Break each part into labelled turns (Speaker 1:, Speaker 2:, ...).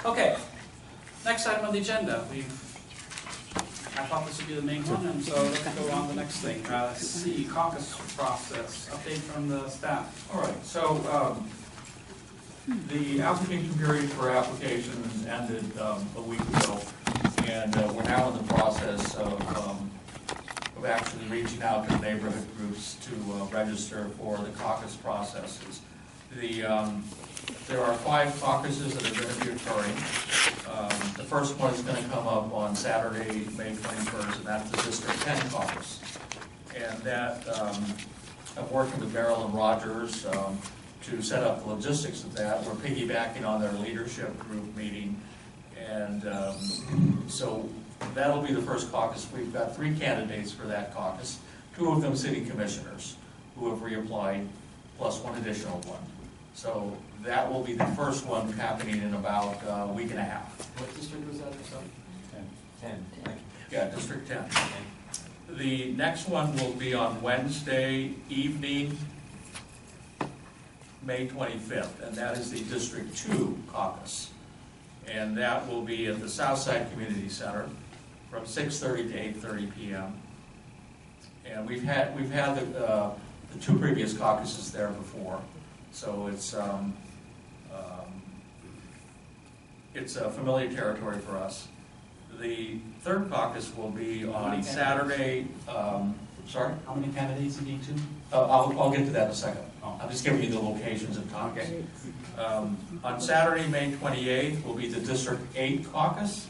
Speaker 1: Okay, next item on the agenda. I thought this would be the main one, and so let's go on to the next thing. C, caucus process, update from the staff.
Speaker 2: All right, so the application period for applications ended a week ago, and we're now in the process of actually reaching out to neighborhood groups to register for the caucus processes. There are 5 caucuses that are going to be occurring. The first one is going to come up on Saturday, May 21st, and that's the District 10 caucus. And that, I'm working with Merrill and Rogers to set up the logistics of that. We're piggybacking on their leadership group meeting, and so that'll be the first caucus. We've got 3 candidates for that caucus, 2 of them city commissioners who have reapplied, plus 1 additional one. So that will be the first one happening in about a week and a half.
Speaker 1: What district was that or something?
Speaker 3: 10.
Speaker 2: Yeah, District 10. The next one will be on Wednesday evening, May 25th, and that is the District 2 caucus. And that will be at the Southside Community Center from 6:30 to 8:30 p.m. And we've had the 2 previous caucuses there before, so it's a familiar territory for us. The 3rd caucus will be on Saturday. Sorry?
Speaker 1: How many candidates you need to?
Speaker 2: I'll get to that in a second.
Speaker 1: Oh.
Speaker 2: I'm just giving you the locations and times.
Speaker 1: Okay.
Speaker 2: On Saturday, May 28th, will be the District 8 caucus,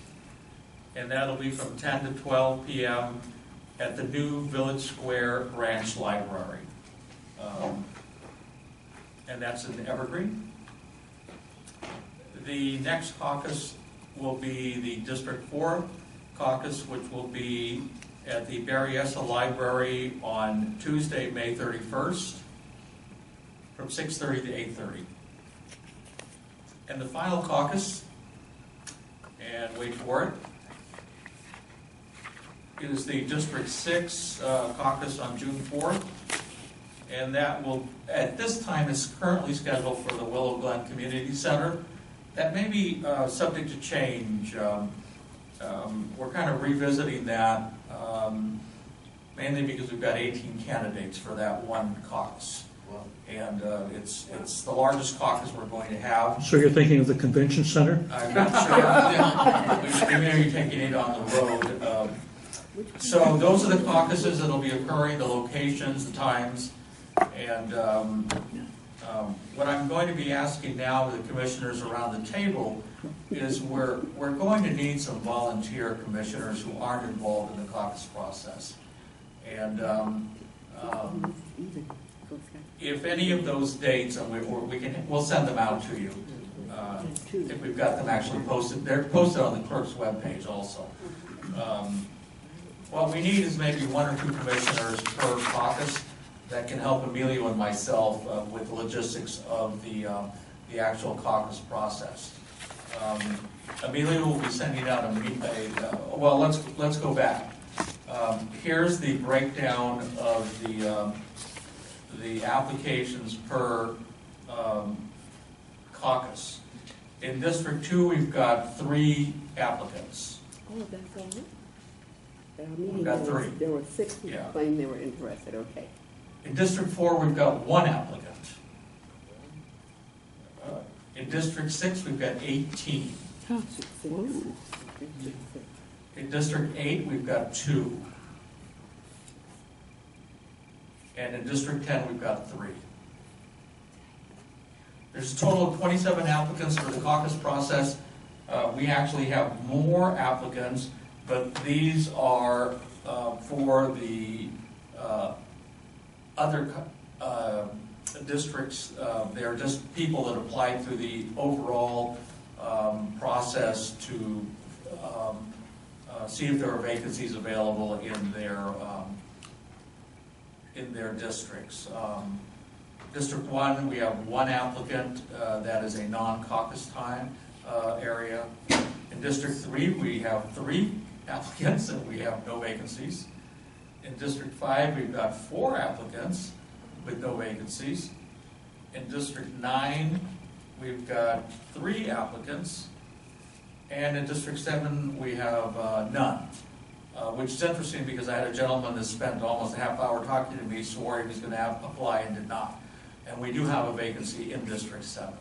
Speaker 2: and that'll be from 10 to 12 p.m. at the new Village Square Branch Library. And that's in Evergreen. The next caucus will be the District 4 caucus, which will be at the Berryessa Library on Tuesday, May 31st, from 6:30 to 8:30. And the final caucus, and wait for it, is the District 6 caucus on June 4th. And that will, at this time, is currently scheduled for the Willow Glen Community Center. That may be subject to change. We're kind of revisiting that, mainly because we've got 18 candidates for that one caucus.
Speaker 3: Wow.
Speaker 2: And it's the largest caucus we're going to have.
Speaker 4: So you're thinking of the convention center?
Speaker 2: I'm not sure. We may be taking it on the road. So those are the caucuses that'll be occurring, the locations, the times. And what I'm going to be asking now of the commissioners around the table is we're going to need some volunteer commissioners who aren't involved in the caucus process. And if any of those dates, and we'll send them out to you. If we've got them actually posted, they're posted on the clerk's webpage also. What we need is maybe 1 or 2 commissioners per caucus that can help Emilio and myself with the logistics of the actual caucus process. Amelia will be sending out well, let's go back. Here's the breakdown of the applications per caucus. In District 2, we've got 3 applicants.
Speaker 5: Oh, that's all right.
Speaker 2: We've got 3.
Speaker 5: There were 6 who
Speaker 2: Yeah.
Speaker 5: claimed they were interested, okay.
Speaker 2: In District 4, we've got 1 applicant. In District 6, we've got 18.
Speaker 5: Ooh.
Speaker 2: In District 8, we've got 2. And in District 10, we've got 3. There's a total of 27 applicants for the caucus process. We actually have more applicants, but these are for the other districts. They're just people that applied through the overall process to see if there are vacancies available in their districts. District 1, we have 1 applicant that is a non-caucus time area. In District 3, we have 3 applicants and we have no vacancies. In District 5, we've got 4 applicants with no vacancies. In District 9, we've got 3 applicants, and in District 7, we have none. Which is interesting because I had a gentleman that spent almost a half hour talking to me, swore he was going to apply and did not. And we do have a vacancy in District 7.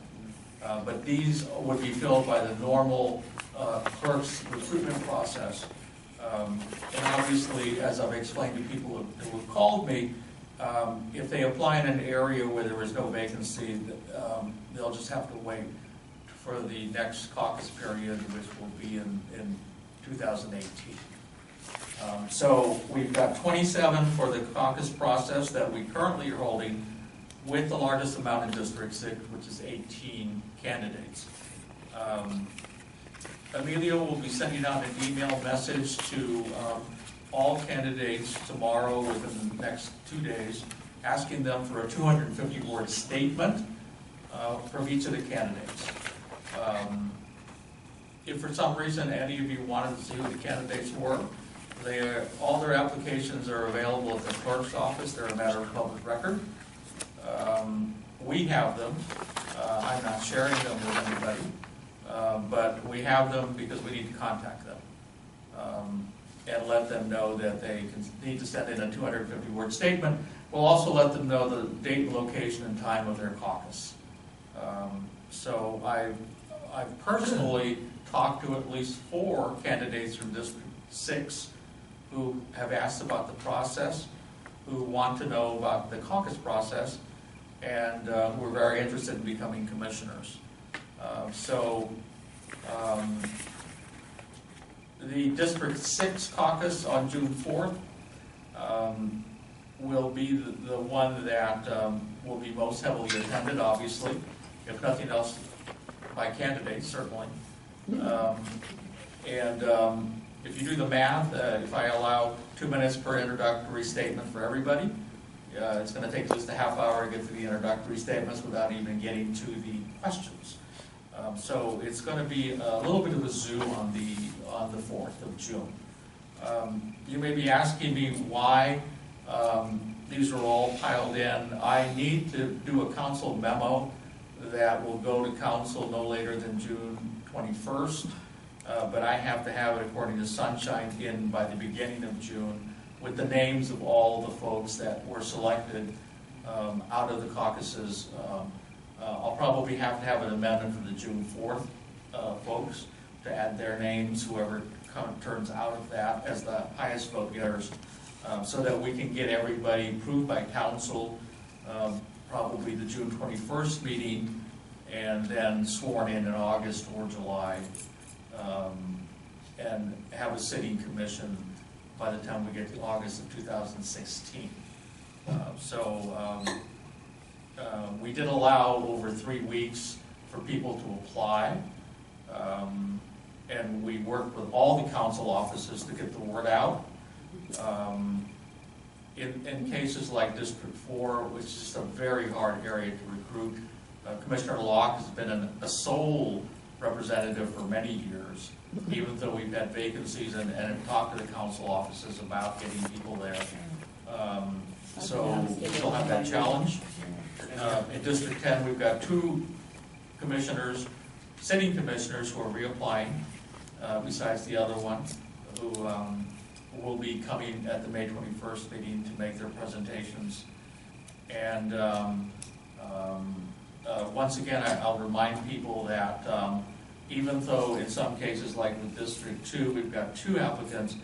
Speaker 2: But these would be filled by the normal clerk's recruitment process. And obviously, as I've explained to people who have called me, if they apply in an area where there is no vacancy, they'll just have to wait for the next caucus period, which will be in 2018. So we've got 27 for the caucus process that we currently are holding, with the largest amount in District 6, which is 18 candidates. Amelia will be sending out an email message to all candidates tomorrow within the next 2 days, asking them for a 250-word statement from each of the candidates. If for some reason any of you wanted to see who the candidates were, all their applications are available at the clerk's office. They're a matter of public record. We have them. I'm not sharing them with anybody, but we have them because we need to contact them and let them know that they need to send in a 250-word statement. We'll also let them know the date, location, and time of their caucus. So I've personally talked to at least 4 candidates from District 6 who have asked about the process, who want to know about the caucus process, and who are very interested in becoming commissioners. The District 6 caucus on June 4th will be the one that will be most heavily attended, obviously, if nothing else by candidates, certainly. If you do the math, if I allow 2 minutes per introductory statement for everybody, it's going to take just a half hour to get to the introductory statements without even getting to the questions. So it's going to be a little bit of a zoo on the 4th of June. You may be asking me why these are all piled in. I need to do a council memo that will go to council no later than June 21st. But I have to have it, according to Sunshine, in by the beginning of June, with the names of all the folks that were selected out of the caucuses. I'll probably have to have an amendment for the June 4th folks to add their names, whoever turns out of that as the highest vote getters, so that we can get everybody approved by council, probably the June 21st meeting, and then sworn in August or July. And have a sitting commission by the time we get to August of 2016. We did allow over 3 weeks for people to apply, and we worked with all the council offices to get the word out. In cases like District 4, which is just a very hard area to recruit, Commissioner Locke has been a sole representative for many years, even though we've had vacancies and have talked to the council offices about getting people there. So we still have that challenge. In District 10, we've got 2 commissioners, sitting commissioners, who are reapplying, besides the other one, who will be coming at the May 21st meeting to make their presentations. And once again, I'll remind people that even though in some cases, like with District 2, we've got 2 applicants,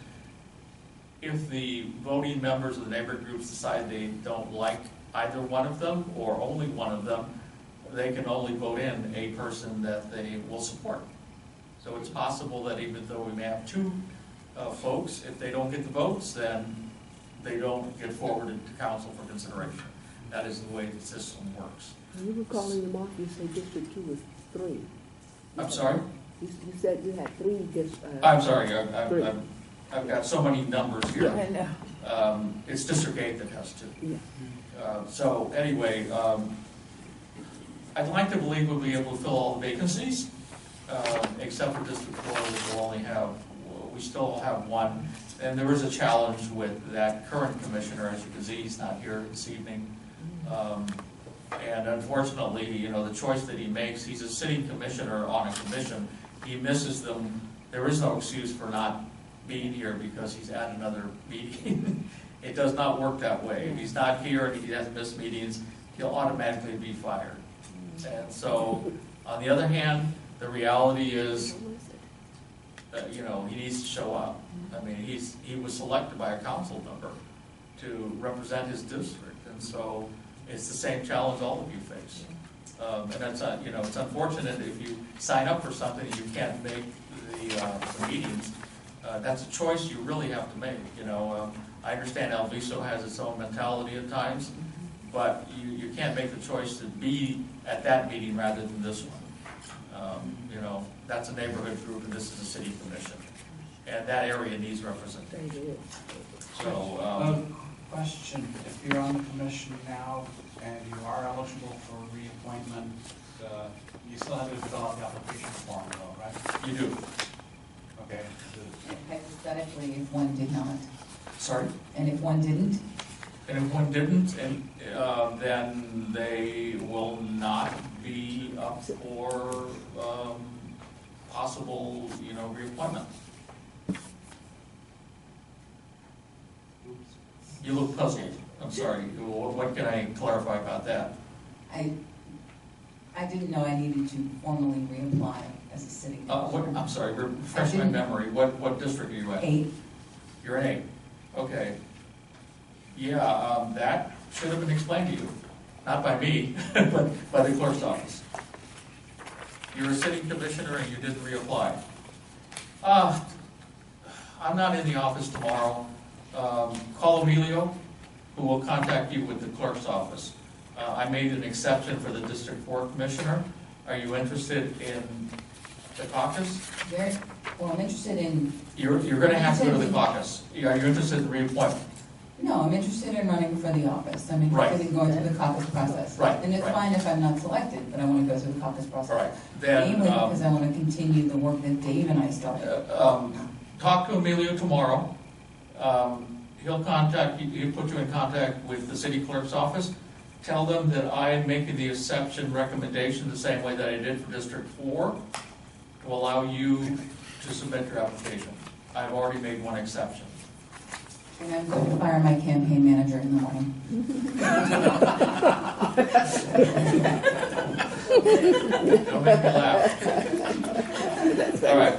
Speaker 2: if the voting members of the neighborhood groups decide they don't like either one of them or only one of them, they can only vote in a person that they will support. So it's possible that even though we may have 2 folks, if they don't get the votes, then they don't get forwarded to council for consideration. That is the way the system works.
Speaker 5: You were calling them off, you said District 2 was 3.
Speaker 2: I'm sorry?
Speaker 5: You said you had 3 districts.
Speaker 2: I'm sorry, I've got so many numbers here.
Speaker 5: Yeah, I know.
Speaker 2: It's District 8 that has 2.
Speaker 5: Yeah.
Speaker 2: So anyway, I'd like to believe we'll be able to fill all the vacancies, except for District 4, which we still have 1. And there is a challenge with that current commissioner. As you can see, he's not here this evening. And unfortunately, you know, the choice that he makes, he's a sitting commissioner on a commission, he misses them. There is no excuse for not being here because he's at another meeting. It does not work that way. If he's not here and he has missed meetings, he'll automatically be fired. And so, on the other hand, the reality is, you know, he needs to show up. I mean, he was selected by a council member to represent his district, and so it's the same challenge all of you face. And that's, you know, it's unfortunate if you sign up for something and you can't make the meetings. That's a choice you really have to make. You know, I understand Alviso has its own mentality at times, but you can't make the choice to be at that meeting rather than this one. You know, that's a neighborhood group and this is a city commission. And that area needs representation. So,
Speaker 1: Question, if you're on the commission now and you are eligible for reappointment, you still have to fill out the application form though, right?
Speaker 2: you do.
Speaker 1: Okay.
Speaker 3: Hypothetically, if one did not,
Speaker 2: Sorry?
Speaker 3: and if one didn't,
Speaker 2: And if one didn't, and then they will not be up for possible, you know, reappointment. You look puzzled. I'm sorry. What can I clarify about that?
Speaker 3: I didn't know I needed to formally reapply as a city commissioner.
Speaker 2: I'm sorry. Refresh my memory. What district are you at?
Speaker 3: 8.
Speaker 2: You're in 8. Okay. Yeah, that should have been explained to you, not by me, but by the clerk's office. You're a sitting commissioner and you didn't reapply. I'm not in the office tomorrow. Call Emilio, who will contact you with the clerk's office. I made an exception for the District 4 commissioner. Are you interested in the caucus?
Speaker 3: Well, I'm interested in,
Speaker 2: You're going to have to go to the caucus. Are you interested in reappointment?
Speaker 3: no, I'm interested in running for the office. I'm interested in going through the caucus process.
Speaker 2: Right,
Speaker 3: And it's
Speaker 2: right.
Speaker 3: fine if I'm not selected, but I want to go through the caucus process.
Speaker 2: All right. Then,
Speaker 3: Mainly because I want to continue the work that Dave and I started.
Speaker 2: talk to Emilio tomorrow. He'll contact you, he'll put you in contact with the city clerk's office. Tell them that I'm making the exception recommendation the same way that I did for District 4 to allow you to submit your application. I've already made one exception.
Speaker 3: And I'm going to fire my campaign manager in the morning.
Speaker 2: Don't make me laugh. All right.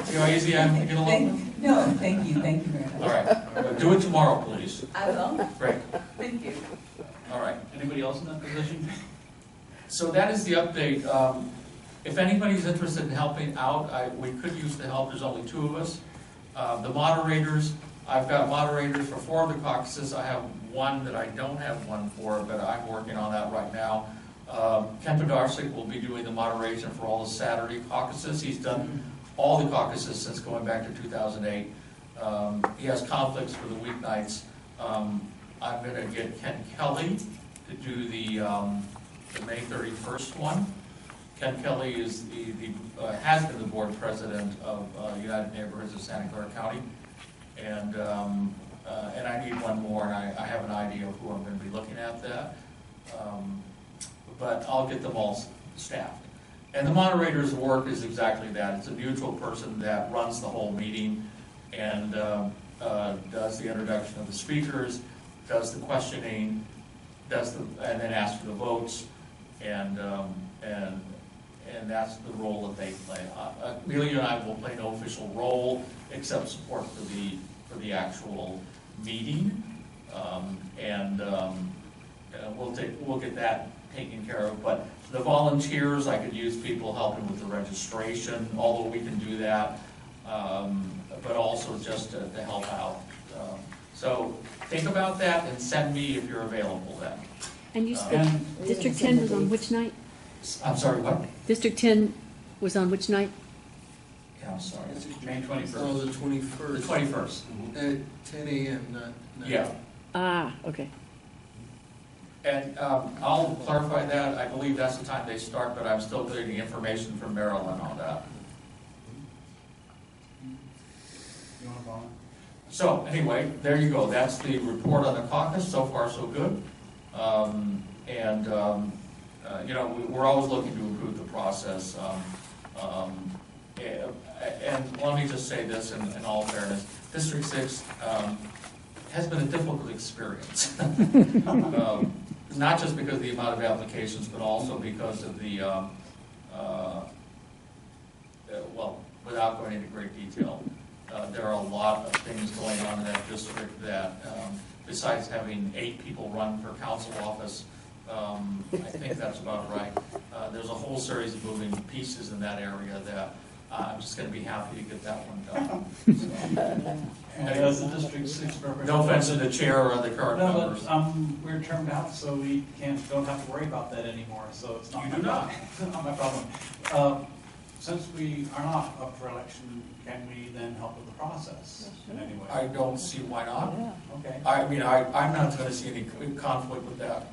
Speaker 2: See how easy I am to get along?
Speaker 3: No, thank you very much.
Speaker 2: All right. Do it tomorrow, please.
Speaker 3: I will.
Speaker 2: Great.
Speaker 3: Thank you.
Speaker 2: All right.
Speaker 1: Anybody else in that position?
Speaker 2: So that is the update. If anybody's interested in helping out, we could use the help. There's only 2 of us. The moderators, I've got moderators for 4 of the caucuses. I have one that I don't have one for, but I'm working on that right now. Ken Podarsik will be doing the moderation for all the Saturday caucuses. He's done all the caucuses since going back to 2008. He has conflicts for the weeknights. I'm going to get Ken Kelly to do the May 31st one. Ken Kelly is has been the board president of United Neighborhoods of Santa Clara County, and I need one more, and I have an idea of who I'm going to be looking at that, but I'll get them all staffed. And the moderator's work is exactly that. It's a neutral person that runs the whole meeting and does the introduction of the speakers, does the questioning, and then asks for the votes, and that's the role that they play. Amelia and I will play no official role except support for the actual meeting, and we'll get that taken care of. But the volunteers, I could use people helping with the registration, although we can do that, but also just to help out. So think about that and send me if you're available then.
Speaker 6: And you said District 10 was on which night?
Speaker 2: I'm sorry, what?
Speaker 6: District 10 was on which night?
Speaker 2: Yeah, I'm sorry.
Speaker 1: May 21st.
Speaker 7: Oh, the
Speaker 2: The
Speaker 7: 21st.
Speaker 2: 21st.
Speaker 7: At 10 a.m., not 9.
Speaker 2: Yeah.
Speaker 6: Okay.
Speaker 2: And I'll clarify that. I believe that's the time they start, but I'm still getting information from Maryland on that.
Speaker 1: You want to follow?
Speaker 2: So anyway, there you go. That's the report on the caucus. So far, so good. We're always looking to improve the process. And let me just say this in all fairness, District 6 has been a difficult experience. Not just because of the amount of applications, but also because of the, without going into great detail, there are a lot of things going on in that district that, besides having 8 people run for council office, I think that's about right. There's a whole series of moving pieces in that area that I'm just going to be happy to get that one done. So,
Speaker 1: And as the District 6 representative.
Speaker 2: no offense to the chair or the current
Speaker 1: No,
Speaker 2: members.
Speaker 1: but we're termed out, so we don't have to worry about that anymore, so it's not.
Speaker 2: You do not.
Speaker 1: Not my problem. Since we are not up for election, can we then help with the process in any way?
Speaker 2: I don't see why not.
Speaker 1: Okay.
Speaker 2: I mean, I'm not going to see any conflict with that.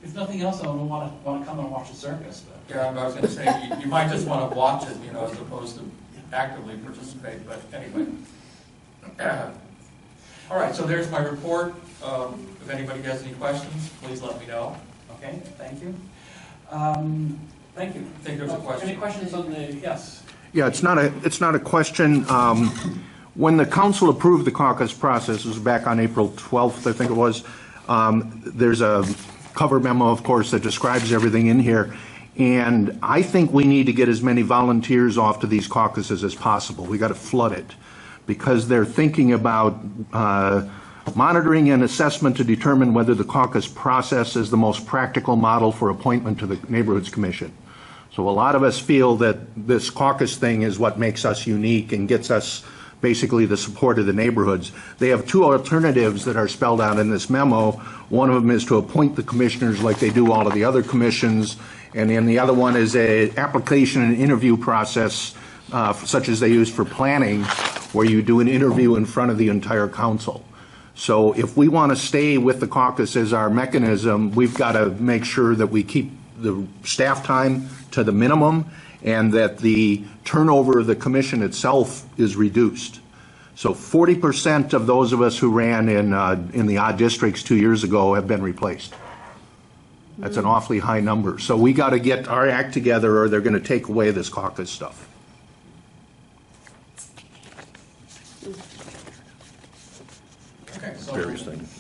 Speaker 1: If nothing else, I don't want to come and watch the circus, but.
Speaker 2: Yeah, I was going to say, you might just want to watch it, as opposed to actively participate, but anyway. All right, so there's my report. If anybody has any questions, please let me know.
Speaker 1: Okay, thank you. Thank you.
Speaker 2: I think there's a question.
Speaker 1: Any questions on the, yes?
Speaker 4: Yeah, it's not a question. When the council approved the caucus process, it was back on April 12th, I think it was, there's a cover memo, of course, that describes everything in here. And I think we need to get as many volunteers off to these caucuses as possible. We got to flood it because they're thinking about monitoring and assessment to determine whether the caucus process is the most practical model for appointment to the Neighborhoods Commission. So a lot of us feel that this caucus thing is what makes us unique and gets us basically the support of the neighborhoods. They have 2 alternatives that are spelled out in this memo. One of them is to appoint the commissioners like they do all of the other commissions, and then the other one is a application and interview process such as they use for planning, where you do an interview in front of the entire council. So if we want to stay with the caucus as our mechanism, we've got to make sure that we keep the staff time to the minimum and that the turnover of the commission itself is reduced. So 40% of those of us who ran in the odd districts 2 years ago have been replaced. That's an awfully high number. So we got to get our act together or they're going to take away this caucus stuff.
Speaker 2: Okay, so
Speaker 4: Various things.